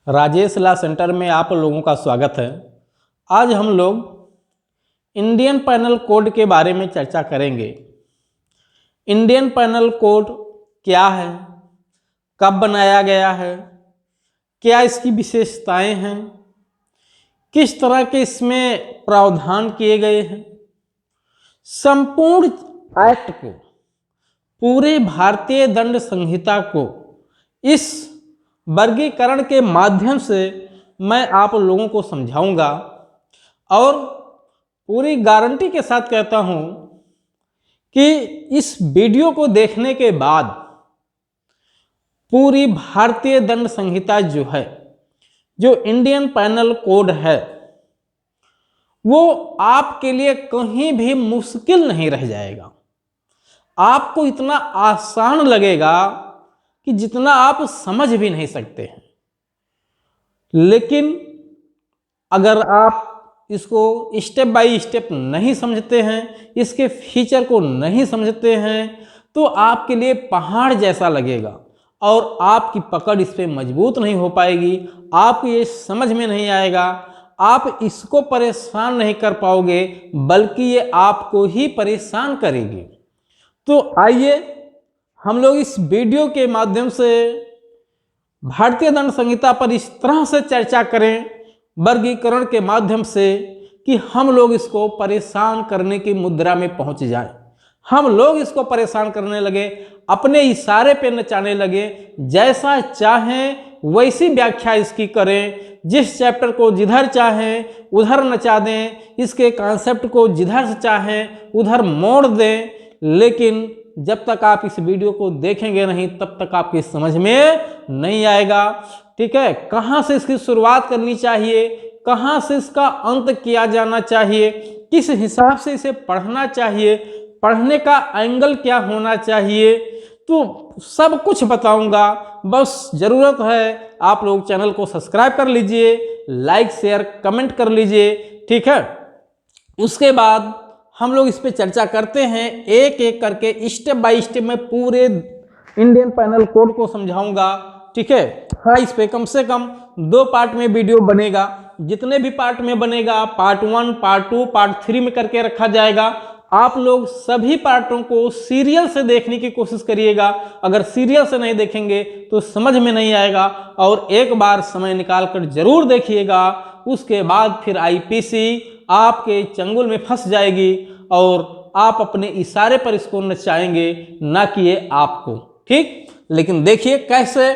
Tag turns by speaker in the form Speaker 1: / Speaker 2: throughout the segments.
Speaker 1: Rajesh law centre में आप लोगों का स्वागत है। आज हम लोग इंडियन पैनल कोड के बारे में चर्चा करेंगे। इंडियन पैनल कोड क्या है, कब बनाया गया है, क्या इसकी विशेषताएं हैं, किस तरह के इसमें प्रावधान किए गए हैं। संपूर्ण एक्ट को, पूरे भारतीय दंड संहिता को इस वर्गीकरण के माध्यम से मैं आप लोगों को समझाऊंगा और पूरी गारंटी के साथ कहता हूं कि इस वीडियो को देखने के बाद पूरी भारतीय दंड संहिता जो है, जो इंडियन पैनल कोड है, वो आपके लिए कहीं भी मुश्किल नहीं रह जाएगा। आपको इतना आसान लगेगा कि जितना आप समझ भी नहीं सकते हैं। लेकिन अगर आप इसको स्टेप बाय स्टेप नहीं समझते हैं, इसके फीचर को नहीं समझते हैं, तो आपके लिए पहाड़ जैसा लगेगा और आपकी पकड़ इस पर मजबूत नहीं हो पाएगी। आपको ये समझ में नहीं आएगा, आप इसको परेशान नहीं कर पाओगे, बल्कि ये आपको ही परेशान करेगी। तो आइए हम लोग इस वीडियो के माध्यम से भारतीय दंड संहिता पर इस तरह से चर्चा करें, वर्गीकरण के माध्यम से, कि हम लोग इसको परेशान करने की मुद्रा में पहुंच जाएं। हम लोग इसको परेशान करने लगे, अपने इशारे पे नचाने लगे, जैसा चाहें वैसी व्याख्या इसकी करें, जिस चैप्टर को जिधर चाहें उधर नचा दें, इसके कॉन्सेप्ट को जिधर से चाहें उधर मोड़ दें। लेकिन जब तक आप इस वीडियो को देखेंगे नहीं, तब तक आपकी समझ में नहीं आएगा। ठीक है, कहाँ से इसकी शुरुआत करनी चाहिए, कहाँ से इसका अंत किया जाना चाहिए, किस हिसाब से इसे पढ़ना चाहिए, पढ़ने का एंगल क्या होना चाहिए, तो सब कुछ बताऊंगा। बस ज़रूरत है आप लोग चैनल को सब्सक्राइब कर लीजिए, लाइक शेयर कमेंट कर लीजिए। ठीक है, उसके बाद हम लोग इस पे चर्चा करते हैं, एक एक करके स्टेप बाय स्टेप मैं पूरे इंडियन पैनल कोड को समझाऊंगा। ठीक है, हाँ, इस पे कम से कम 2 पार्ट में वीडियो बनेगा। जितने भी पार्ट में बनेगा, पार्ट 1, पार्ट 2, पार्ट 3 में करके रखा जाएगा। आप लोग सभी पार्टों को सीरियल से देखने की कोशिश करिएगा। अगर सीरियल से नहीं देखेंगे तो समझ में नहीं आएगा, और एक बार समय निकाल कर जरूर देखिएगा। उसके बाद फिर आईपीसी आपके चंगुल में फंस जाएगी और आप अपने इशारे पर इसको नचाएंगे, ना कि ये आपको। ठीक, लेकिन देखिए कैसे।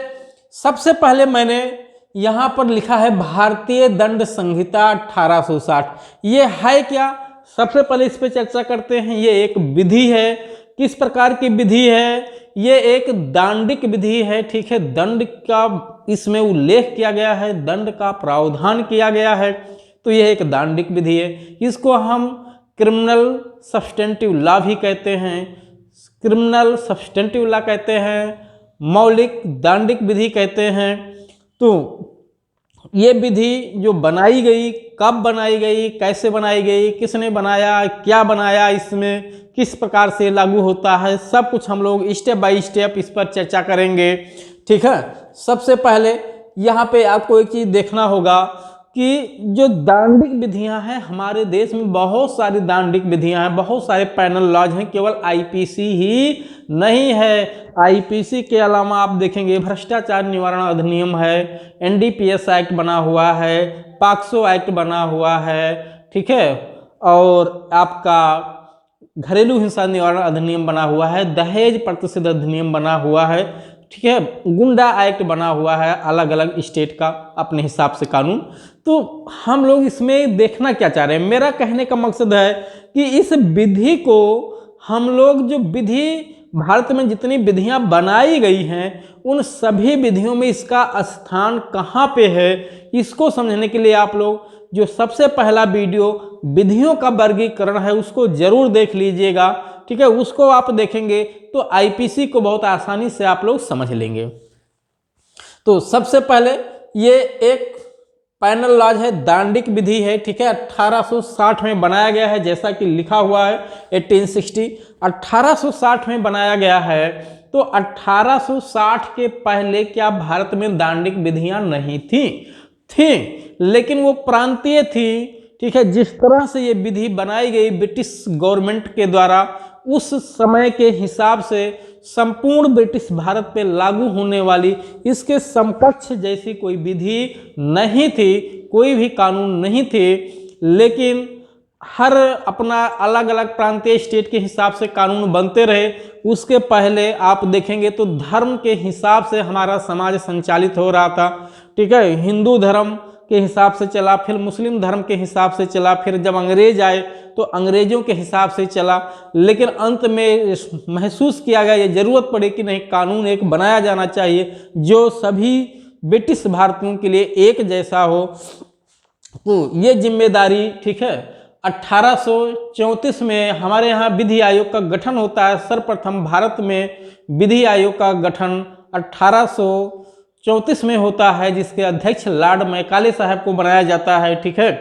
Speaker 1: सबसे पहले मैंने यहां पर लिखा है भारतीय दंड संहिता 1860। ये है क्या, सबसे पहले इस पे चर्चा करते हैं। ये एक विधि है। किस प्रकार की विधि है? ये एक दांडिक विधि है। ठीक है, दंड का इसमें उल्लेख किया गया है, दंड का प्रावधान किया गया है, तो यह एक दांडिक विधि है। इसको हम क्रिमिनल सब्सटेंटिव लॉ भी कहते हैं, क्रिमिनल सब्सटेंटिव लॉ कहते हैं, मौलिक दांडिक विधि कहते हैं। तो ये विधि जो बनाई गई, कब बनाई गई, कैसे बनाई गई, किसने बनाया, क्या बनाया, इसमें किस प्रकार से लागू होता है, सब कुछ हम लोग स्टेप बाय स्टेप इस पर चर्चा करेंगे। ठीक है, सबसे पहले यहाँ पे आपको एक चीज देखना होगा कि जो दांडिक विधियां हैं, हमारे देश में बहुत सारी दांडिक विधियां हैं, बहुत सारे पैनल लॉज हैं। केवल आईपीसी ही नहीं है, आईपीसी के अलावा आप देखेंगे भ्रष्टाचार निवारण अधिनियम है, एनडीपीएस एक्ट बना हुआ है, पॉक्सो एक्ट बना हुआ है। ठीक है, और आपका घरेलू हिंसा निवारण अधिनियम बना हुआ है, दहेज प्रतिषेध अधिनियम बना हुआ है। ठीक है, गुंडा एक्ट बना हुआ है, अलग अलग स्टेट का अपने हिसाब से कानून। तो हम लोग इसमें देखना क्या चाह रहे हैं, मेरा कहने का मकसद है कि इस विधि को हम लोग, जो विधि भारत में जितनी विधियां बनाई गई हैं, उन सभी विधियों में इसका स्थान कहाँ पे है, इसको समझने के लिए आप लोग जो सबसे पहला वीडियो विधियों का वर्गीकरण है उसको जरूर देख लीजिएगा। ठीक है, उसको आप देखेंगे तो आईपीसी को बहुत आसानी से आप लोग समझ लेंगे। तो सबसे पहले ये एक पैनल लॉज है, दांडिक विधि है। ठीक है, 1860 में बनाया गया है, जैसा कि लिखा हुआ है 1860 में बनाया गया है। तो 1860 के पहले क्या भारत में दंडिक विधियां नहीं थी, लेकिन वो प्रांतीय थी। ठीक है, जिस तरह से ये विधि बनाई गई ब्रिटिश गवर्नमेंट के द्वारा, उस समय के हिसाब से संपूर्ण ब्रिटिश भारत पे लागू होने वाली इसके समकक्ष जैसी कोई विधि नहीं थी, कोई भी कानून नहीं थे। लेकिन हर अपना अलग अलग प्रांतीय स्टेट के हिसाब से कानून बनते रहे। उसके पहले आप देखेंगे तो धर्म के हिसाब से हमारा समाज संचालित हो रहा था। ठीक है, हिंदू धर्म के हिसाब से चला, फिर मुस्लिम धर्म के हिसाब से चला, फिर जब अंग्रेज आए तो अंग्रेजों के हिसाब से चला। लेकिन अंत में महसूस किया गया, ये जरूरत पड़ी कि नहीं, कानून एक बनाया जाना चाहिए जो सभी ब्रिटिश भारतीयों के लिए एक जैसा हो। तो ये जिम्मेदारी, ठीक है, 1834 में हमारे यहाँ विधि आयोग का गठन होता है। सर्वप्रथम भारत में विधि आयोग का गठन 1834 में होता है, जिसके अध्यक्ष लॉर्ड मैकाले साहब को बनाया जाता है। ठीक है,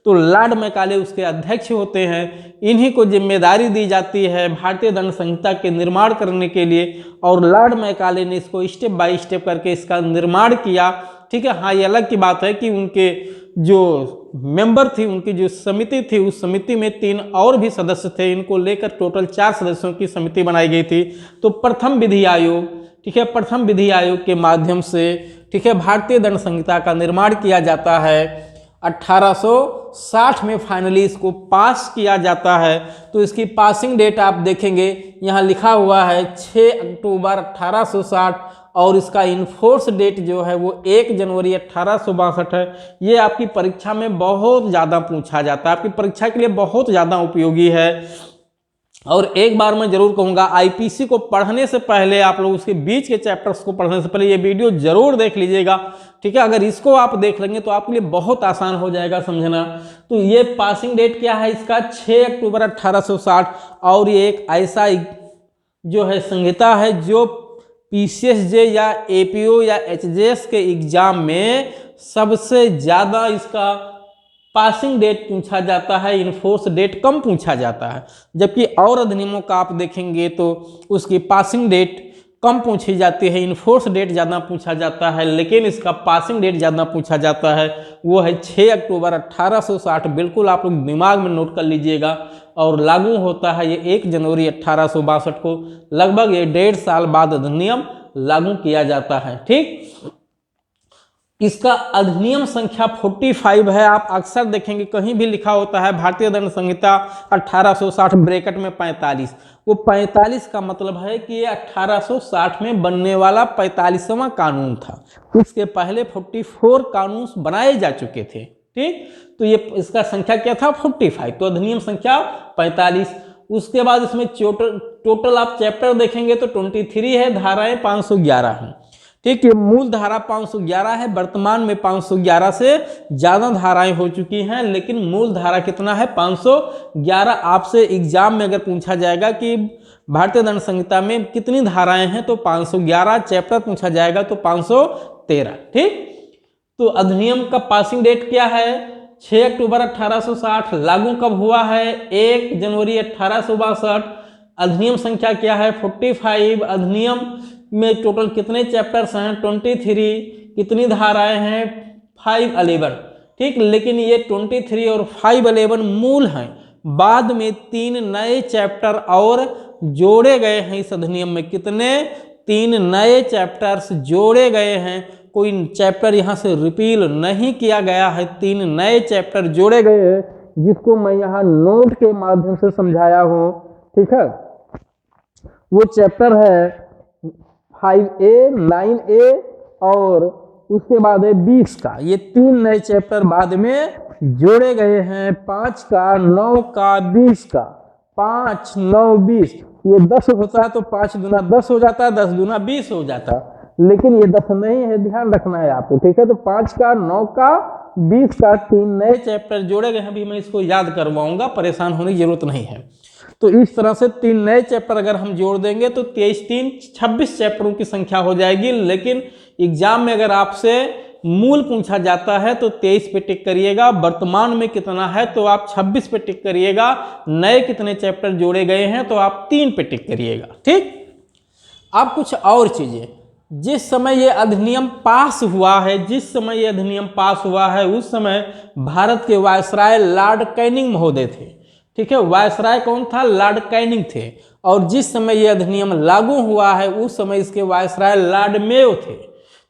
Speaker 1: तो लॉर्ड मैकाले उसके अध्यक्ष होते हैं। इन्हीं को जिम्मेदारी दी जाती है भारतीय दंड संहिता के निर्माण करने के लिए, और लॉर्ड मैकाले ने इसको स्टेप बाय स्टेप करके इसका निर्माण किया। ठीक है, हाँ, ये अलग की बात है कि उनके जो मेंबर थी, उनकी जो समिति थी, उस समिति में 3 और भी सदस्य थे। इनको लेकर टोटल 4 सदस्यों की समिति बनाई गई थी। तो प्रथम विधि आयोग, ठीक है, प्रथम विधि आयोग के माध्यम से, ठीक है, भारतीय दंड संहिता का निर्माण किया जाता है। 1860 में फाइनली इसको पास किया जाता है। तो इसकी पासिंग डेट आप देखेंगे, यहाँ लिखा हुआ है 6 अक्टूबर 1860, और इसका इन्फोर्स डेट जो है वो 1 जनवरी 1862 है। ये आपकी परीक्षा में बहुत ज़्यादा पूछा जाता है, आपकी परीक्षा के लिए बहुत ज़्यादा उपयोगी है। और एक बार मैं जरूर कहूँगा, आईपीसी को पढ़ने से पहले आप लोग उसके बीच के चैप्टर्स को पढ़ने से पहले ये वीडियो जरूर देख लीजिएगा। ठीक है, अगर इसको आप देख लेंगे तो आपके लिए बहुत आसान हो जाएगा समझना। तो ये पासिंग डेट क्या है इसका, 6 अक्टूबर 1860। और ये एक ऐसा जो है संहिता है जो पीसीएसजे या एपीओ या एचजेएस के एग्जाम में सबसे ज़्यादा इसका पासिंग डेट पूछा जाता है, इन्फोर्स डेट कम पूछा जाता है। जबकि और अधिनियमों का आप देखेंगे तो उसकी पासिंग डेट कम पूछी जाती है, इन्फोर्स डेट ज़्यादा पूछा जाता है, लेकिन इसका पासिंग डेट ज़्यादा पूछा जाता है। वो है 6 अक्टूबर 1860। बिल्कुल आप लोग दिमाग में नोट कर लीजिएगा। और लागू होता है ये 1 जनवरी 1862 को। लगभग ये 1.5 साल बाद अधिनियम लागू किया जाता है। ठीक, इसका अधिनियम संख्या 45 है। आप अक्सर देखेंगे कहीं भी लिखा होता है भारतीय दंड संहिता 1860 ब्रैकेट में 45। वो 45 का मतलब है कि ये 1860 में बनने वाला 45वां कानून था। उसके पहले 44 कानून बनाए जा चुके थे। ठीक, तो ये इसका संख्या क्या था, 45। तो अधिनियम संख्या 45। उसके बाद इसमें टोटल आप चैप्टर देखेंगे तो 23 है, धाराएं 511 हैं। ठीक है, मूल धारा 511 है, वर्तमान में 511 से ज़्यादा धाराएं हो चुकी हैं, लेकिन मूल धारा कितना है, 511। आपसे एग्जाम में अगर पूछा जाएगा कि भारतीय दंड संहिता में कितनी धाराएं हैं तो 511, चैप्टर पूछा जाएगा तो 513। ठीक, तो अधिनियम का पासिंग डेट क्या है, 6 अक्टूबर 1860। लागू कब हुआ है, 1 जनवरी 1862। अधिनियम संख्या क्या है, 45। अधिनियम में टोटल कितने चैप्टर्स हैं, 23। कितनी धाराएं हैं, 511। ठीक, लेकिन ये 23 और 511 मूल हैं। बाद में 3 नए चैप्टर और जोड़े गए हैं इस अधिनियम में। कितने, 3 नए चैप्टर्स जोड़े गए हैं। कोई चैप्टर यहाँ से रिपील नहीं किया गया है, 3 नए चैप्टर जोड़े गए हैं, जिसको मैं यहाँ नोट के माध्यम से समझाया हूँ। ठीक है, वो चैप्टर है 5A, 9A और उसके बाद है 20 का। ये 3 नए चैप्टर बाद में जोड़े गए हैं, 5 का, 9 का, 20 का। 5, 9, 20, ये 10 होता है तो 5 दूना 10 हो जाता है, 10 दूना 20 हो जाता है, लेकिन ये 10 नहीं है, ध्यान रखना है आपको। ठीक है, तो 5 का, 9 का, 20 का 3 नए चैप्टर जोड़े गए हैं। अभी मैं इसको याद करवाऊंगा, परेशान होने की जरूरत नहीं है। तो इस तरह से 3 नए चैप्टर अगर हम जोड़ देंगे तो 23, 3, 26 चैप्टरों की संख्या हो जाएगी। लेकिन एग्जाम में अगर आपसे मूल पूछा जाता है तो 23 पे टिक करिएगा, वर्तमान में कितना है तो आप 26 पे टिक करिएगा, नए कितने चैप्टर जोड़े गए हैं तो आप 3 पे टिक करिएगा। ठीक, अब कुछ और चीज़ें, जिस समय ये अधिनियम पास हुआ है, उस समय भारत के वायसराय लॉर्ड कैनिंग महोदय थे। ठीक है, वायसराय कौन था? लॉर्ड कैनिंग थे। और जिस समय ये अधिनियम लागू हुआ है उस समय इसके वायसराय लॉर्ड मेयो थे।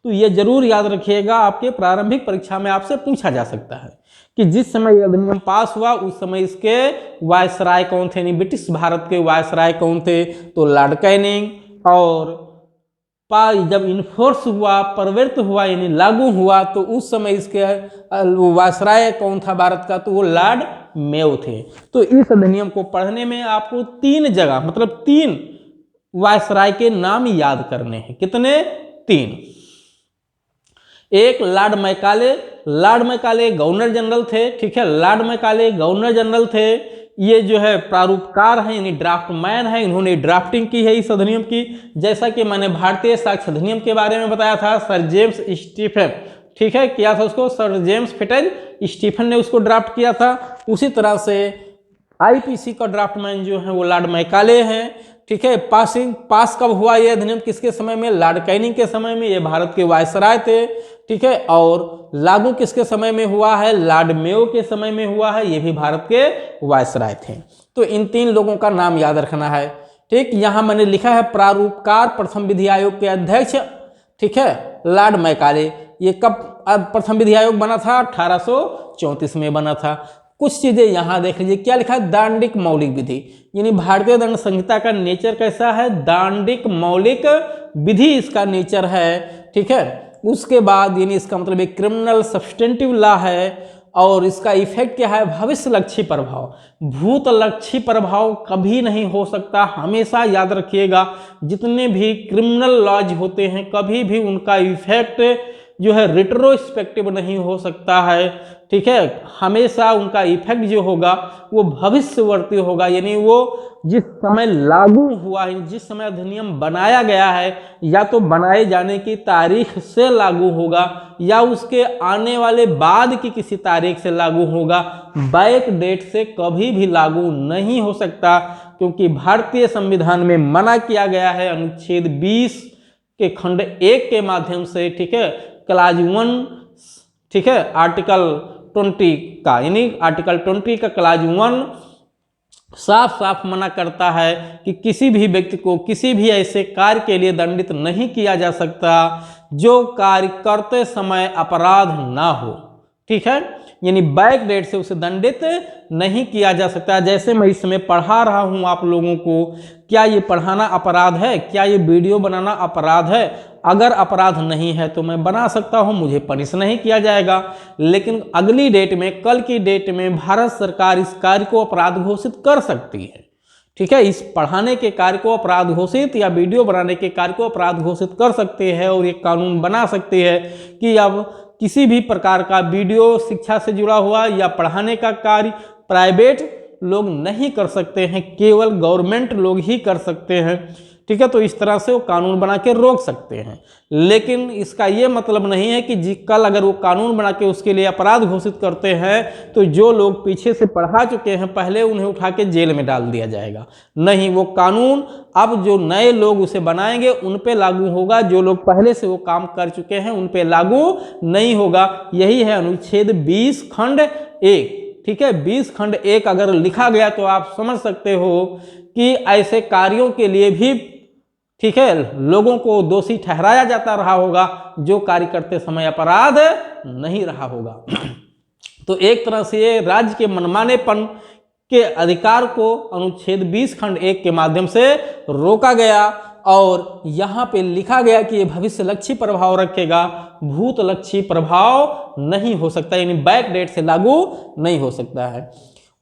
Speaker 1: तो ये जरूर याद रखिएगा, आपके प्रारंभिक परीक्षा में आपसे पूछा जा सकता है कि जिस समय ये अधिनियम पास हुआ उस समय इसके वायसराय कौन थे, यानी ब्रिटिश भारत के वायसराय कौन थे? तो लॉर्ड कैनिंग। और जब इन्फोर्स हुआ, प्रवृत्त हुआ यानी लागू हुआ, तो उस समय इसके वायसराय कौन था भारत का? तो वो लॉर्ड मेयो थे। तो इस अधिनियम को पढ़ने में आपको 3 जगह मतलब 3 वायसराय के नाम याद करने हैं। कितने? 3। एक लॉर्ड मैकाले गवर्नर जनरल थे। ठीक है, लॉर्ड मैकाले गवर्नर जनरल थे। ये जो है प्रारूपकार हैं यानी ड्राफ्टमैन है, इन्होंने ड्राफ्टिंग की है इस अधिनियम की। जैसा कि मैंने भारतीय साक्ष्य अधिनियम के बारे में बताया था, सर जेम्स स्टीफन, ठीक है, किया था उसको, सर जेम्स फिटेज स्टीफन ने उसको ड्राफ्ट किया था। उसी तरह से आईपीसी का ड्राफ्टमैन जो है वो लॉर्ड मैकाले हैं। ठीक है, पास कब हुआ ये अधिनियम? किसके समय में? लॉर्ड कैनिंग के समय में। ये भारत के वायसराय थे। ठीक है, और लागू किसके समय में हुआ है? लॉर्ड मेयो के समय में हुआ है, ये भी भारत के वायसराय थे। तो इन 3 लोगों का नाम याद रखना है। ठीक, यहां मैंने लिखा है प्रारूपकार प्रथम विधि आयोग के अध्यक्ष। ठीक है, लॉर्ड मैकाले। ये कब प्रथम विधि आयोग बना था? 1834 में बना था। कुछ चीजें यहां देख लीजिए, क्या लिखा है? दांडिक मौलिक विधि, यानी भारतीय दंड संहिता का नेचर कैसा है? दांडिक मौलिक विधि इसका नेचर है। ठीक है, उसके बाद यानी इसका मतलब एक क्रिमिनल सब्सटेंटिव लॉ है। और इसका इफेक्ट क्या है? भविष्य लक्षी प्रभाव। भूत लक्षी प्रभाव कभी नहीं हो सकता। हमेशा याद रखिएगा, जितने भी क्रिमिनल लॉज होते हैं कभी भी उनका इफेक्ट जो है रिट्रोस्पेक्टिव नहीं हो सकता है। ठीक है, हमेशा उनका इफेक्ट जो होगा वो भविष्यवर्ती होगा, यानी वो जिस समय लागू हुआ है, जिस समय अधिनियम बनाया गया है, या तो बनाए जाने की तारीख से लागू होगा या उसके आने वाले बाद की किसी तारीख से लागू होगा। बैक डेट से कभी भी लागू नहीं हो सकता, क्योंकि भारतीय संविधान में मना किया गया है अनुच्छेद 20 के खंड 1 के माध्यम से। ठीक है, क्लाज 1, ठीक है, आर्टिकल 20 का, यानी आर्टिकल 20 का क्लाज 1 साफ साफ मना करता है कि किसी भी व्यक्ति को किसी भी ऐसे कार्य के लिए दंडित नहीं किया जा सकता जो कार्य करते समय अपराध ना हो। ठीक है, यानी बैक डेट से उसे दंडित नहीं किया जा सकता। जैसे मैं इस समय पढ़ा रहा हूं आप लोगों को, क्या ये पढ़ाना अपराध है? क्या ये वीडियो बनाना अपराध है? अगर अपराध नहीं है तो मैं बना सकता हूं, मुझे पनिश नहीं किया जाएगा। लेकिन अगली डेट में, कल की डेट में भारत सरकार इस कार्य को अपराध घोषित कर सकती है। ठीक है, इस पढ़ाने के कार्य को अपराध घोषित या वीडियो बनाने के कार्य को अपराध घोषित कर सकते हैं और ये कानून बना सकते हैं कि अब किसी भी प्रकार का वीडियो शिक्षा से जुड़ा हुआ या पढ़ाने का कार्य प्राइवेट लोग नहीं कर सकते हैं, केवल गवर्नमेंट लोग ही कर सकते हैं। ठीक है, तो इस तरह से वो कानून बना के रोक सकते हैं। लेकिन इसका ये मतलब नहीं है कि कल अगर वो कानून बना के उसके लिए अपराध घोषित करते हैं तो जो लोग पीछे से पढ़ा चुके हैं पहले उन्हें उठा के जेल में डाल दिया जाएगा। नहीं, वो कानून अब जो नए लोग उसे बनाएंगे उन पे लागू होगा, जो लोग पहले से वो काम कर चुके हैं उन पे लागू नहीं होगा। यही है अनुच्छेद 20 खंड 1। ठीक है, 20 खंड 1 अगर लिखा गया तो आप समझ सकते हो कि ऐसे कार्यों के लिए भी, ठीक है, लोगों को दोषी ठहराया जाता रहा होगा जो कार्य करते समय अपराध नहीं रहा होगा। तो एक तरह से ये राज्य के मनमानेपन के अधिकार को अनुच्छेद 20 खंड 1 के माध्यम से रोका गया और यहाँ पे लिखा गया कि ये भविष्य लक्षी प्रभाव रखेगा, भूत लक्षी प्रभाव नहीं हो सकता, यानी बैक डेट से लागू नहीं हो सकता है।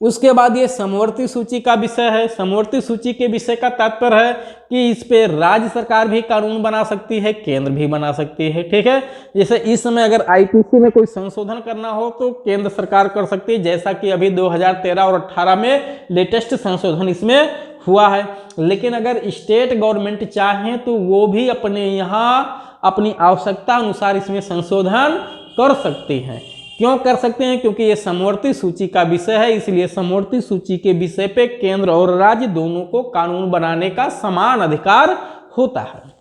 Speaker 1: उसके बाद ये समवर्ती सूची का विषय है। समवर्ती सूची के विषय का तात्पर्य है कि इस पे राज्य सरकार भी कानून बना सकती है, केंद्र भी बना सकती है। ठीक है, जैसे इस समय अगर आईपीसी में कोई संशोधन करना हो तो केंद्र सरकार कर सकती है, जैसा कि अभी 2013 और 18 में लेटेस्ट संशोधन इसमें हुआ है। लेकिन अगर स्टेट गवर्नमेंट चाहें तो वो भी अपने यहाँ अपनी आवश्यकता अनुसार इसमें संशोधन कर सकती हैं। क्यों कर सकते हैं? क्योंकि ये समवर्ती सूची का विषय है, इसलिए समवर्ती सूची के विषय पे केंद्र और राज्य दोनों को कानून बनाने का समान अधिकार होता है।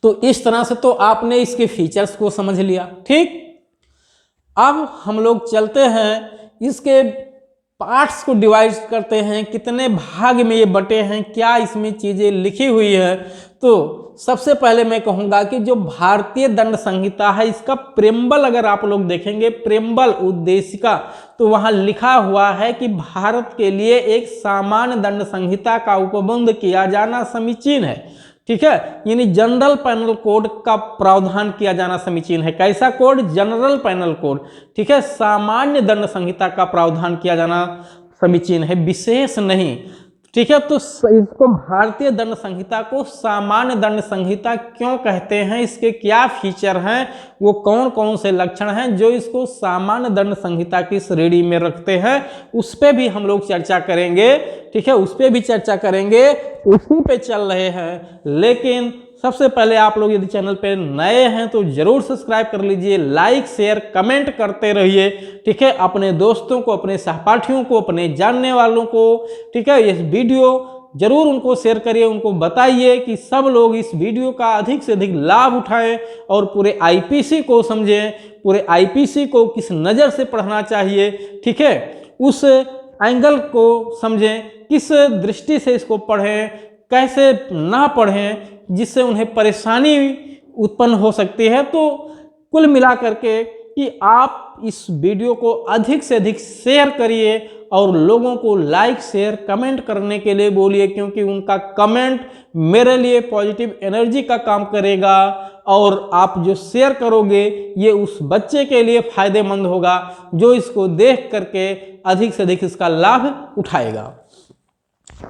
Speaker 1: तो इस तरह से तो आपने इसके फीचर्स को समझ लिया। ठीक, अब हम लोग चलते हैं इसके पार्ट्स को डिवाइड करते हैं, कितने भाग में ये बटे हैं, क्या इसमें चीज़ें लिखी हुई है। तो सबसे पहले मैं कहूँगा कि जो भारतीय दंड संहिता है इसका प्रेम्बल अगर आप लोग देखेंगे, प्रेम्बल उद्देशिका, तो वहाँ लिखा हुआ है कि भारत के लिए एक सामान्य दंड संहिता का उपबंध किया जाना समीचीन है। ठीक है, यानी जनरल पैनल कोड का प्रावधान किया जाना समीचीन है। कैसा कोड? General panel code. ठीक है, सामान्य दंड संहिता का प्रावधान किया जाना समीचीन है, विशेष नहीं। ठीक है, तो इसको भारतीय दंड संहिता को सामान्य दंड संहिता क्यों कहते हैं, इसके क्या फीचर हैं, वो कौन कौन से लक्षण हैं जो इसको सामान्य दंड संहिता की श्रेणी में रखते हैं, उस पर भी हम लोग चर्चा करेंगे। ठीक है, उस पर भी चर्चा करेंगे, उसी पे चल रहे हैं। लेकिन सबसे पहले आप लोग यदि चैनल पे नए हैं तो जरूर सब्सक्राइब कर लीजिए, लाइक शेयर कमेंट करते रहिए। ठीक है, अपने दोस्तों को, अपने सहपाठियों को, अपने जानने वालों को, ठीक है, इस वीडियो जरूर उनको शेयर करिए, उनको बताइए कि सब लोग इस वीडियो का अधिक से अधिक लाभ उठाएं और पूरे आईपीसी को समझें, पूरे आईपीसी को किस नज़र से पढ़ना चाहिए। ठीक है, उस एंगल को समझें, किस दृष्टि से इसको पढ़ें, कैसे ना पढ़ें जिससे उन्हें परेशानी उत्पन्न हो सकती है। तो कुल मिला करके कि आप इस वीडियो को अधिक से अधिक शेयर करिए और लोगों को लाइक शेयर कमेंट करने के लिए बोलिए, क्योंकि उनका कमेंट मेरे लिए पॉजिटिव एनर्जी का काम करेगा और आप जो शेयर करोगे ये उस बच्चे के लिए फायदेमंद होगा जो इसको देख करके अधिक से अधिक इसका लाभ उठाएगा।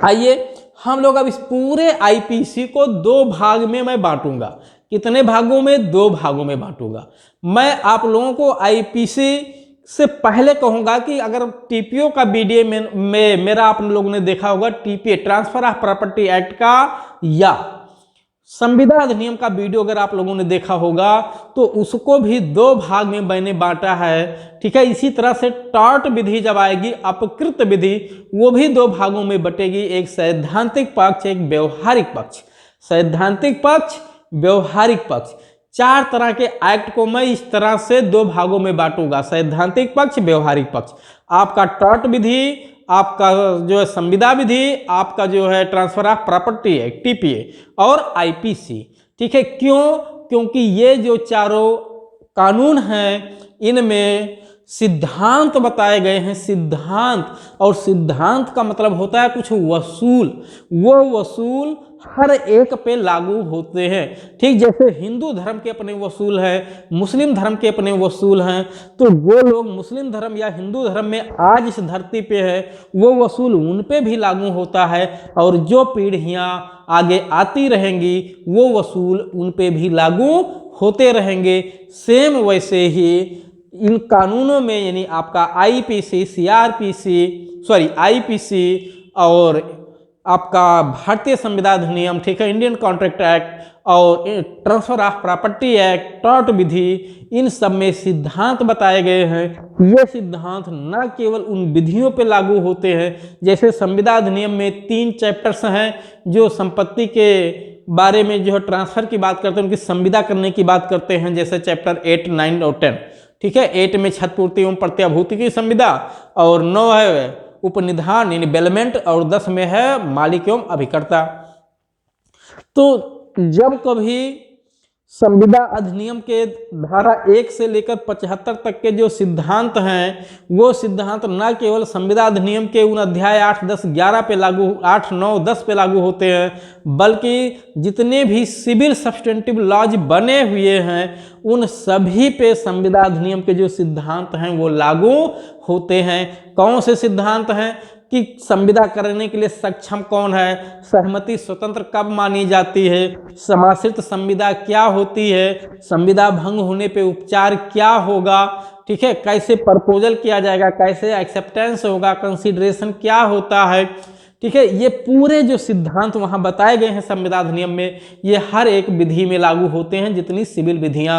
Speaker 1: आइए हम लोग अब इस पूरे आईपीसी को दो भाग में मैं बांटूंगा। कितने भागों में? दो भागों में बांटूंगा। मैं आप लोगों को आईपीसी से पहले कहूंगा कि अगर टीपीओ का बीडीए में मेरा आप लोगों ने देखा होगा, TPA transfer of property act का या संविदा अधिनियम का वीडियो अगर आप लोगों ने देखा होगा तो उसको भी दो भाग में मैंने बांटा है। ठीक है, इसी तरह से टॉर्ट विधि जब आएगी, अपकृत विधि, वो भी दो भागों में बटेगी, एक सैद्धांतिक पक्ष, एक व्यवहारिक पक्ष। सैद्धांतिक पक्ष, व्यवहारिक पक्ष, चार तरह के एक्ट को मैं इस तरह से दो भागों में बांटूंगा, सैद्धांतिक पक्ष, व्यवहारिक पक्ष। आपका टॉर्ट विधि, आपका जो है संविदा विधि, आपका जो है transfer of property act TPA और आईपीसी। ठीक है, क्यों? क्योंकि ये जो चारों कानून हैं इनमें सिद्धांत बताए गए हैं, सिद्धांत, और सिद्धांत का मतलब होता है कुछ वसूल, वो वसूल हर एक पे लागू होते हैं। ठीक, जैसे हिंदू धर्म के अपने वसूल हैं, मुस्लिम धर्म के अपने वसूल हैं, तो वो लोग मुस्लिम धर्म या हिंदू धर्म में आज इस धरती पे है वो वसूल उन पे भी लागू होता है, और जो पीढ़ियां आगे आती रहेंगी वो वसूल उन पे भी लागू होते रहेंगे। सेम वैसे ही इन कानूनों में, यानी आपका आईपीसी, आईपीसी और आपका भारतीय संविदा अधिनियम, ठीक है, इंडियन कॉन्ट्रैक्ट एक्ट और transfer of property act, tort विधि, इन सब में सिद्धांत बताए गए हैं। ये सिद्धांत न केवल उन विधियों पे लागू होते हैं, जैसे संविदा अधिनियम में 3 चैप्टर्स हैं जो संपत्ति के बारे में जो है ट्रांसफर की बात करते हैं, उनकी संविदा करने की बात करते हैं, जैसे चैप्टर 8, 9 और 10। ठीक है, 8 में क्षतिपूर्ति एवं प्रत्याभूति की संविदा, और 9 है उपनिधान यानी बेलमेंट, और 10 में है मालिक एवं अभिकर्ता। तो जब कभी संविदा अधिनियम के धारा 1 से लेकर 75 तक के जो सिद्धांत हैं वो सिद्धांत न केवल संविदा अधिनियम के उन अध्याय 8, 10, 11 पे लागू, 8, 9, 10 पे लागू होते हैं, बल्कि जितने भी सिविल सब्सटेंटिव लॉज बने हुए हैं उन सभी पे संविदा अधिनियम के जो सिद्धांत हैं वो लागू होते हैं। कौन से सिद्धांत हैं कि संविदा करने के लिए सक्षम कौन है, सहमति स्वतंत्र कब मानी जाती है, समाश्रित संविदा क्या होती है, संविदा भंग होने पे उपचार क्या होगा, ठीक है, कैसे प्रपोजल किया जाएगा, कैसे एक्सेप्टेंस होगा, कंसीडरेशन क्या होता है, ठीक है। ये पूरे जो सिद्धांत वहाँ बताए गए हैं संविधान अधिनियम में, ये हर एक विधि में लागू होते हैं जितनी सिविल विधियाँ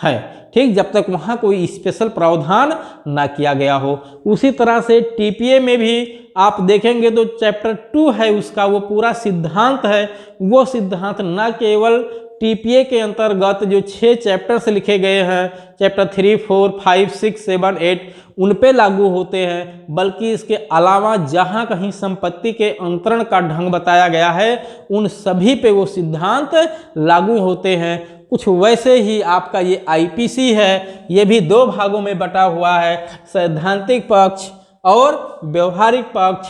Speaker 1: हैं, ठीक, जब तक वहाँ कोई स्पेशल प्रावधान ना किया गया हो। उसी तरह से टीपीए में भी आप देखेंगे तो चैप्टर 2 है उसका, वो पूरा सिद्धांत है, वो सिद्धांत न केवल टीपीए के अंतर्गत जो 6 चैप्टर्स लिखे गए हैं, चैप्टर 3, 4, 5, 6, 7, 8 उन पे लागू होते हैं, बल्कि इसके अलावा जहां कहीं संपत्ति के अंतरण का ढंग बताया गया है उन सभी पे वो सिद्धांत लागू होते हैं। कुछ वैसे ही आपका ये आईपीसी है, ये भी 2 भागों में बटा हुआ है, सैद्धांतिक पक्ष और व्यवहारिक पक्ष।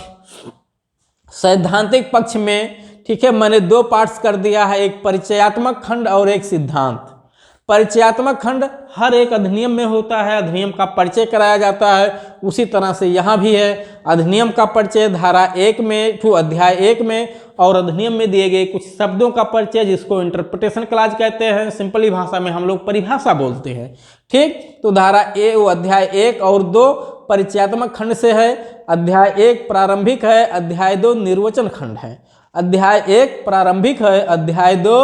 Speaker 1: सैद्धांतिक पक्ष में, ठीक है, मैंने 2 पार्ट्स कर दिया है, एक परिचयात्मक खंड और एक सिद्धांत। परिचयात्मक खंड हर एक अधिनियम में होता है, अधिनियम का परिचय कराया जाता है, उसी तरह से यहाँ भी है। अधिनियम का परिचय धारा 1 में, अध्याय 1 में, और अधिनियम में दिए गए कुछ शब्दों का परिचय जिसको इंटरप्रिटेशन क्लॉज कहते हैं, सिंपली भाषा में हम लोग परिभाषा बोलते हैं, ठीक। तो धारा अध्याय 1 और 2 परिचयात्मक खंड से है, अध्याय 1 प्रारंभिक है, अध्याय 2 निर्वचन खंड है। अध्याय 1 प्रारंभिक है, अध्याय 2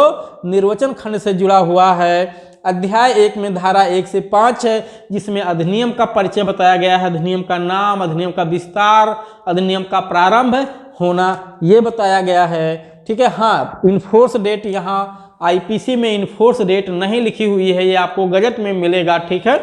Speaker 1: निर्वचन खंड से जुड़ा हुआ है। अध्याय 1 में धारा 1 से 5 है, जिसमें अधिनियम का परिचय बताया गया है, अधिनियम का नाम, अधिनियम का विस्तार, अधिनियम का प्रारंभ होना, ये बताया गया है, ठीक है। हाँ, इन्फोर्स डेट यहाँ आईपीसी में इन्फोर्स डेट नहीं लिखी हुई है, ये आपको गजट में मिलेगा, ठीक है।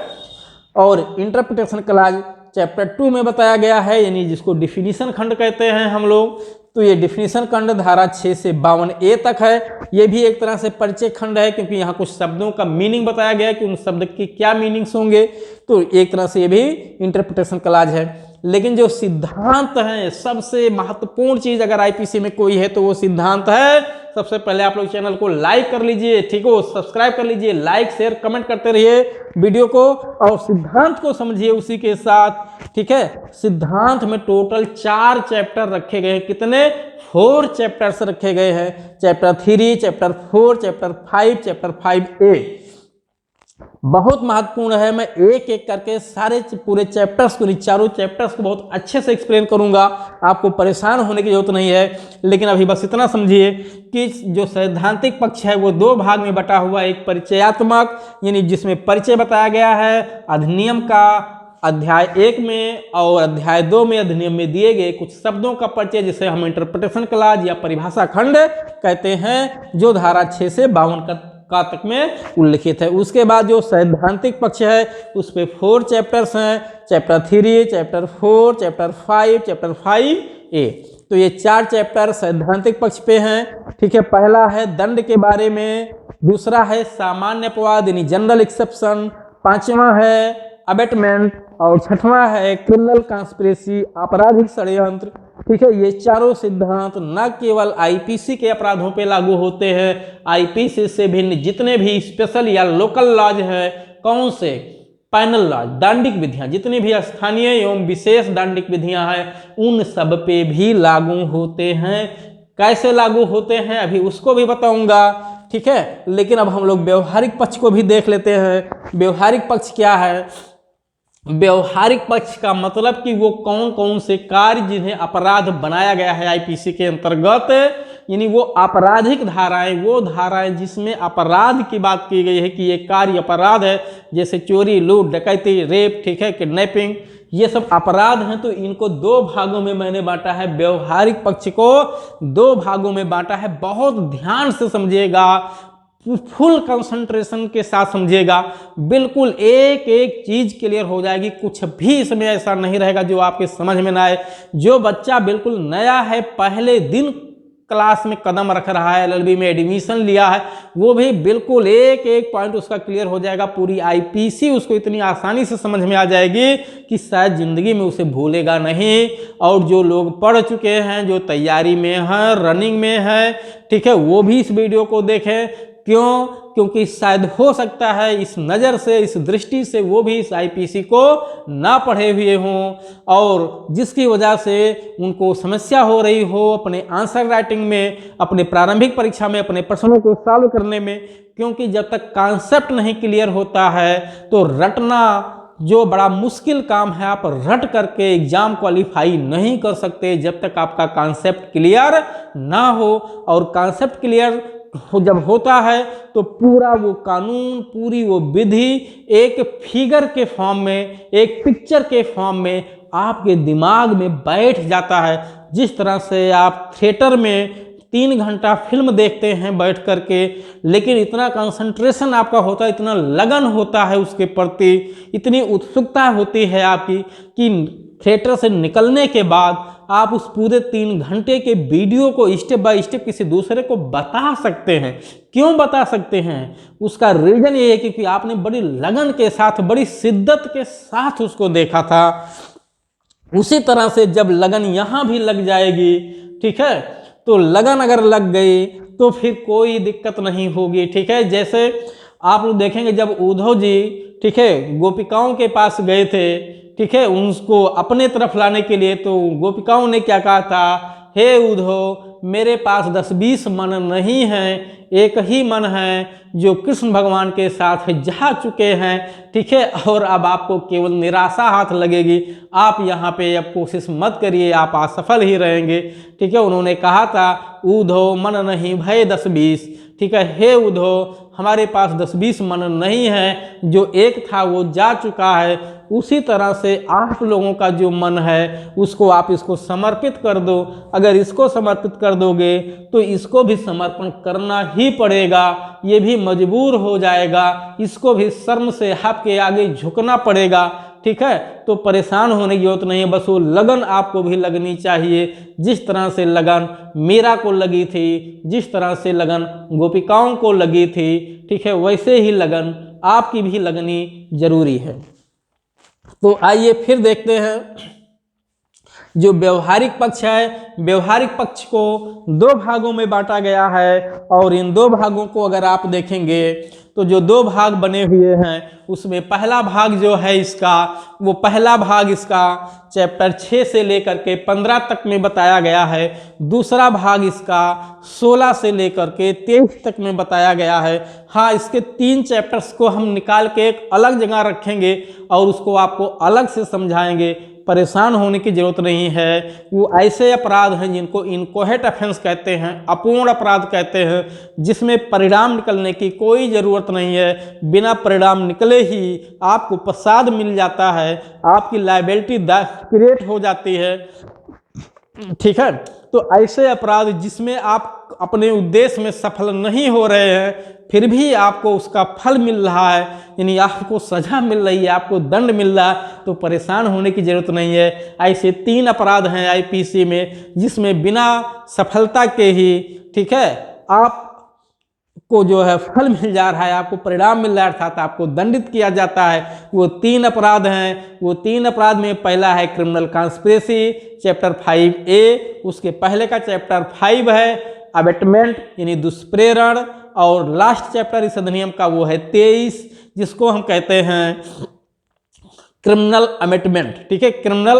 Speaker 1: और इंटरप्रिटेशन क्लॉज चैप्टर 2 में बताया गया है, यानी जिसको डिफिनीशन खंड कहते हैं हम लोग। तो ये डिफिनीशन खंड धारा 6 से 52A तक है। ये भी एक तरह से परिचय खंड है, क्योंकि यहाँ कुछ शब्दों का मीनिंग बताया गया है कि उन शब्द की क्या मीनिंग्स होंगे, तो एक तरह से ये भी इंटरप्रिटेशन क्लॉज है। लेकिन जो सिद्धांत है, सबसे महत्वपूर्ण चीज अगर आईपीसी में कोई है तो वो सिद्धांत है। सबसे पहले आप लोग चैनल को लाइक कर लीजिए, ठीक हो, सब्सक्राइब कर लीजिए, लाइक शेयर कमेंट करते रहिए वीडियो को, और सिद्धांत को समझिए उसी के साथ, ठीक है। सिद्धांत में टोटल 4 चैप्टर रखे गए हैं। कितने? 4 चैप्टर्स रखे गए हैं, chapter 3, chapter 4, chapter 5, chapter 5A। बहुत महत्वपूर्ण है। मैं एक एक करके सारे पूरे चैप्टर्स को, चारों चैप्टर्स को बहुत अच्छे से एक्सप्लेन करूंगा, आपको परेशान होने की जरूरत नहीं है। लेकिन अभी बस इतना समझिए कि जो सैद्धांतिक पक्ष है वो 2 भाग में बटा हुआ है, एक परिचयात्मक, यानी जिसमें परिचय बताया गया है अधिनियम का अध्याय 1 में, और अध्याय 2 में अधिनियम में दिए गए कुछ शब्दों का परिचय, जिसे हम इंटरप्रिटेशन क्लॉज या परिभाषा खंड कहते हैं, जो धारा 6 से 52 का तक में उल्लिखित है। उसके बाद जो सैद्धांतिक पक्ष है उस पे 4 चैप्टर्स हैं, chapter 3, chapter 4, chapter 5, chapter 5A। तो ये 4 चैप्टर सैद्धांतिक पक्ष पे हैं, ठीक है। पहला है दंड के बारे में, दूसरा है सामान्य अपवाद यानी जनरल एक्सेप्शन, 5वां है अबेटमेंट, और 6वां है क्रिमिनल कॉन्स्पिरेसी आपराधिक षड्यंत्र, ठीक है। ये चारों सिद्धांत न केवल आईपीसी के अपराधों पे लागू होते हैं, आईपीसी से भिन्न जितने भी स्पेशल या लोकल लॉज है, कौन से, पैनल लॉज, दांडिक विधियां, जितनी भी स्थानीय एवं विशेष दांडिक विधियां हैं, उन सब पे भी लागू होते हैं। कैसे लागू होते हैं अभी उसको भी बताऊंगा, ठीक है। लेकिन अब हम लोग व्यवहारिक पक्ष को भी देख लेते हैं। व्यवहारिक पक्ष क्या है? व्यवहारिक पक्ष का मतलब कि वो कौन कौन से कार्य जिन्हें अपराध बनाया गया है आईपीसी के अंतर्गत, यानी वो आपराधिक धाराएं, वो धाराएं जिसमें अपराध की बात की गई है कि ये कार्य अपराध है, जैसे चोरी, लूट, डकैती, रेप, ठीक है, किडनैपिंग, ये सब अपराध हैं। तो इनको 2 भागों में मैंने बांटा है, व्यवहारिक पक्ष को 2 भागों में बांटा है। बहुत ध्यान से समझिएगा, फुल कंसंट्रेशन के साथ समझिएगा, बिल्कुल एक एक चीज क्लियर हो जाएगी, कुछ भी इसमें ऐसा नहीं रहेगा जो आपके समझ में ना आए। जो बच्चा बिल्कुल नया है, पहले दिन क्लास में कदम रख रहा है, एलएलबी में एडमिशन लिया है, वो भी बिल्कुल एक एक पॉइंट उसका क्लियर हो जाएगा। पूरी आईपीसी उसको इतनी आसानी से समझ में आ जाएगी कि शायद जिंदगी में उसे भूलेगा नहीं। और जो लोग पढ़ चुके हैं, जो तैयारी में हैं, रनिंग में हैं, ठीक है, वो भी इस वीडियो को देखें। क्यों? क्योंकि शायद हो सकता है इस नज़र से, इस दृष्टि से वो भी इस आईपीसी को ना पढ़े हुए हों, और जिसकी वजह से उनको समस्या हो रही हो अपने आंसर राइटिंग में, अपने प्रारंभिक परीक्षा में, अपने प्रश्नों को सॉल्व करने में। क्योंकि जब तक कॉन्सेप्ट नहीं क्लियर होता है तो रटना जो बड़ा मुश्किल काम है, आप रट करके एग्जाम क्वालिफाई नहीं कर सकते जब तक आपका कॉन्सेप्ट क्लियर ना हो। और कॉन्सेप्ट क्लियर जब होता है तो पूरा वो कानून, पूरी वो विधि एक फिगर के फॉर्म में, एक पिक्चर के फॉर्म में आपके दिमाग में बैठ जाता है। जिस तरह से आप थिएटर में 3 घंटा फिल्म देखते हैं बैठ करके, लेकिन इतना कंसंट्रेशन आपका होता है, इतना लगन होता है उसके प्रति, इतनी उत्सुकता होती है आपकी कि थिएटर से निकलने के बाद आप उस पूरे 3 घंटे के वीडियो को स्टेप बाय स्टेप किसी दूसरे को बता सकते हैं। क्यों बता सकते हैं? उसका रीजन ये है क्योंकि आपने बड़ी लगन के साथ, बड़ी शिद्दत के साथ उसको देखा था। उसी तरह से जब लगन यहाँ भी लग जाएगी, ठीक है, तो लगन अगर लग गई तो फिर कोई दिक्कत नहीं होगी, ठीक है। जैसे आप लोग देखेंगे जब उद्धव जी, ठीक है, गोपिकाओं के पास गए थे, ठीक है, उनको अपने तरफ लाने के लिए, तो गोपिकाओं ने क्या कहा था, हे उद्धव, मेरे पास 10-20 मन नहीं हैं, एक ही मन है जो कृष्ण भगवान के साथ जा चुके हैं, ठीक है, और अब आपको केवल निराशा हाथ लगेगी, आप यहाँ पे अब कोशिश मत करिए, आप असफल ही रहेंगे, ठीक है। उन्होंने कहा था, उद्धव मन नहीं भय 10-20, ठीक है, हे उद्धव, हमारे पास 10-20 मन नहीं है, जो एक था वो जा चुका है। उसी तरह से आप लोगों का जो मन है उसको आप इसको समर्पित कर दो। अगर इसको समर्पित कर दोगे तो इसको भी समर्पण करना ही पड़ेगा, ये भी मजबूर हो जाएगा, इसको भी शर्म से आपके आगे झुकना पड़ेगा, ठीक है। तो परेशान होने की जरूरत नहीं है, बस वो लगन आपको भी लगनी चाहिए। जिस तरह से लगन मीरा को लगी थी, जिस तरह से लगन गोपिकाओं को लगी थी, ठीक है, वैसे ही लगन आपकी भी लगनी जरूरी है। तो आइए फिर देखते हैं जो व्यवहारिक पक्ष है। व्यवहारिक पक्ष को 2 भागों में बांटा गया है, और इन 2 भागों को अगर आप देखेंगे तो जो 2 भाग बने हुए हैं उसमें पहला भाग जो है इसका, वो पहला भाग इसका चैप्टर 6 से लेकर के 15 तक में बताया गया है। दूसरा भाग इसका 16 से लेकर के 23 तक में बताया गया है। हाँ, इसके 3 चैप्टर्स को हम निकाल के एक अलग जगह रखेंगे और उसको आपको अलग से समझाएंगे। परेशान होने की जरूरत नहीं है। वो ऐसे अपराध हैं जिनको इनकोहेट ऑफेंस कहते हैं, अपूर्ण अपराध कहते हैं, जिसमें परिणाम निकलने की कोई ज़रूरत नहीं है। बिना परिणाम निकले ही आपको प्रसाद मिल जाता है, आपकी लायबिलिटी क्रिएट हो जाती है, ठीक है। तो ऐसे अपराध जिसमें आप अपने उद्देश्य में सफल नहीं हो रहे हैं फिर भी आपको उसका फल मिल रहा है, यानी आपको सजा मिल रही है, आपको दंड मिल रहा है, तो परेशान होने की जरूरत नहीं है। ऐसे 3 अपराध हैं आईपीसी में जिसमें बिना सफलता के ही, ठीक है, आपको जो है फल मिल जा रहा है, आपको परिणाम मिल रहा है, अर्थात आपको दंडित किया जाता है। वो 3 अपराध हैं। वो 3 अपराध में पहला है क्रिमिनल कॉन्स्पिरेसी, चैप्टर 5A। उसके पहले का चैप्टर 5 है अबेटमेंट यानी दुष्प्रेरण, और लास्ट चैप्टर इस अधिनियम का वो है 23, जिसको हम कहते हैं क्रिमिनल अमेटमेंट, ठीक है, क्रिमिनल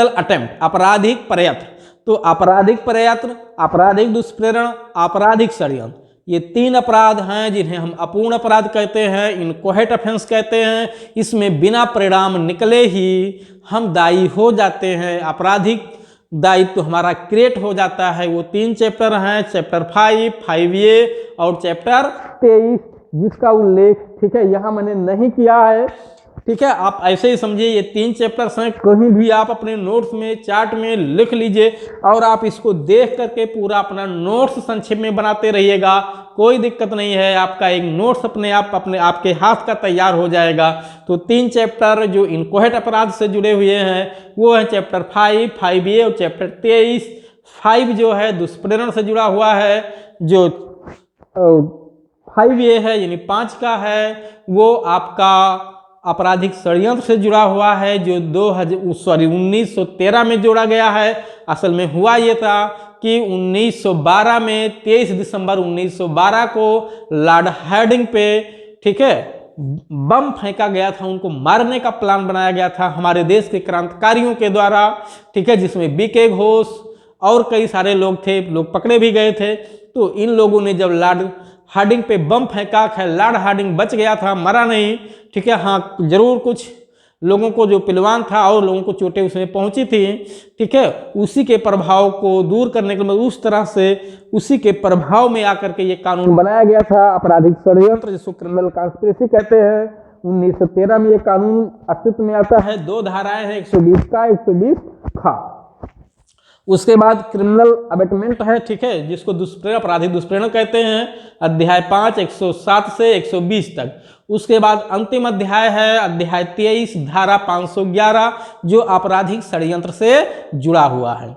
Speaker 1: अटेम्प्ट, आपराधिक प्रयत्न। तो आपराधिक प्रयत्न, आपराधिक दुष्प्रेरण, आपराधिक षड्यंत्र, ये 3 अपराध हैं जिन्हें हम अपूर्ण अपराध कहते हैं, इनकोहेट ऑफेंस कहते हैं। इसमें बिना परिणाम निकले ही हम दायी हो जाते हैं, आपराधिक दायित्व तो हमारा क्रिएट हो जाता है। वो 3 चैप्टर हैं, चैप्टर 5, 5A और चैप्टर 23, जिसका उल्लेख, ठीक है, यहाँ मैंने नहीं किया है, ठीक है। आप ऐसे ही समझिए ये 3 चैप्टर्स हैं, कहीं भी आप अपने नोट्स में, चार्ट में लिख लीजिए और आप इसको देख करके पूरा अपना नोट्स संक्षेप में बनाते रहिएगा, कोई दिक्कत नहीं है। आपका एक नोट्स अपने आपके हाथ का तैयार हो जाएगा। तो 3 चैप्टर जो इनकोहेट अपराध से जुड़े हुए हैं वो है चैप्टर 5, 5A और चैप्टर 23। 5 जो है दुष्प्रेरण से जुड़ा हुआ है, जो 5A है यानी 5 का है वो आपका आपराधिक षड्यंत्र से जुड़ा हुआ है, जो 1913 में जोड़ा गया है। असल में हुआ ये था कि 1912 में 23 दिसंबर 1912 को लॉर्ड हार्डिंग पे, ठीक है, बम फेंका गया था, उनको मारने का प्लान बनाया गया था हमारे देश के क्रांतिकारियों के द्वारा, ठीक है, जिसमें बीके घोष और कई सारे लोग थे, लोग पकड़े भी गए थे। तो इन लोगों ने जब लॉर्ड हार्डिंग पे बम फेंका, खैर लॉर्ड हार्डिंग बच गया था, मरा नहीं, ठीक है। हाँ, जरूर कुछ लोगों को, जो पिलवान था और लोगों को चोटें उसमें पहुंची थी, ठीक है। उसी के प्रभाव को दूर करने के लिए, उस तरह से उसी के प्रभाव में आकर के ये कानून बनाया गया था, आपराधिक षड्यंत्र, जिसको क्रिमिनल कॉन्स्पिरेसी कहते हैं। 1913 में ये कानून अस्तित्व में आता है। 2 धाराएं हैं, 120 का, 120 का। उसके बाद क्रिमिनल अबेटमेंट है, ठीक है, जिसको दुष्प्रेरण, आपराधिक दुष्प्रेरण कहते हैं, अध्याय 5 107 से 120 तक। उसके बाद अंतिम अध्याय है अध्याय 23 धारा 511, जो आपराधिक षड्यंत्र से जुड़ा हुआ है।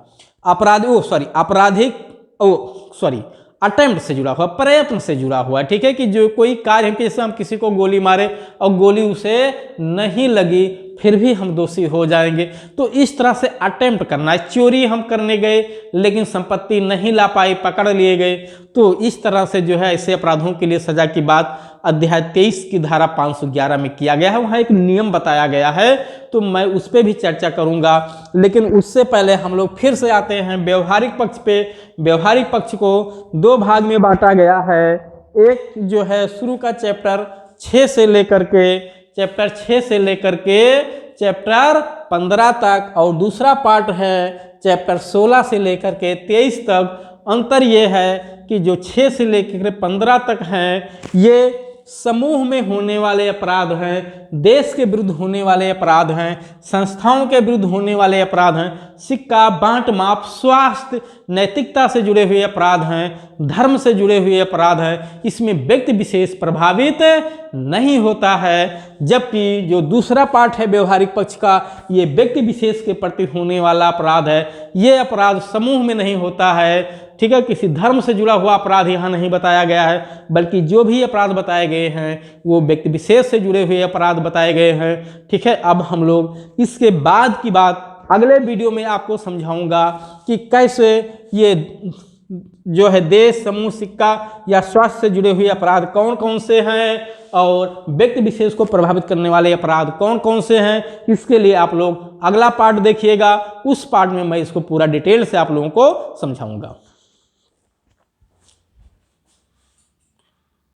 Speaker 1: अटेम्प्ट से जुड़ा हुआ, प्रयत्न से जुड़ा हुआ है, ठीक है, कि जो कोई कार्य है, जैसे हम किसी को गोली मारे और गोली उसे नहीं लगी, फिर भी हम दोषी हो जाएंगे। तो इस तरह से अटेम्प्ट करना है। चोरी हम करने गए लेकिन संपत्ति नहीं ला पाई, पकड़ लिए गए, तो इस तरह से जो है ऐसे अपराधों के लिए सजा की बात अध्याय 23 की धारा 511 में किया गया है। वहाँ एक नियम बताया गया है, तो मैं उस पर भी चर्चा करूँगा। लेकिन उससे पहले हम लोग फिर से आते हैं व्यवहारिक पक्ष पे। व्यवहारिक पक्ष को 2 भाग में बांटा गया है। एक जो है शुरू का चैप्टर 6 से लेकर के चैप्टर 15 तक, और दूसरा पार्ट है चैप्टर 16 से लेकर के 23 तक। अंतर ये है कि जो 6 से लेकर 15 तक हैं, ये समूह में होने वाले अपराध हैं, देश के विरुद्ध होने वाले अपराध हैं, संस्थाओं के विरुद्ध होने वाले अपराध हैं, सिक्का बांट माप, स्वास्थ्य, नैतिकता से जुड़े हुए अपराध हैं, धर्म से जुड़े हुए अपराध हैं। इसमें व्यक्ति विशेष प्रभावित नहीं होता है। जबकि जो दूसरा पार्ट है व्यवहारिक पक्ष का, ये व्यक्ति विशेष के प्रति होने वाला अपराध है। ये अपराध समूह में नहीं होता है, ठीक है। किसी धर्म से जुड़ा हुआ अपराध यहाँ नहीं बताया गया है, बल्कि जो भी अपराध बताए गए हैं वो व्यक्ति विशेष से जुड़े हुए अपराध बताए गए हैं, ठीक है। अब हम लोग इसके बाद की बात अगले वीडियो में आपको समझाऊंगा कि कैसे ये जो है देश, समूह, सिक्का या स्वास्थ्य से जुड़े हुए अपराध कौन कौन से हैं, और व्यक्ति विशेष को प्रभावित करने वाले अपराध कौन कौन से हैं। इसके लिए आप लोग अगला पार्ट देखिएगा। उस पार्ट में मैं इसको पूरा डिटेल से आप लोगों को समझाऊंगा।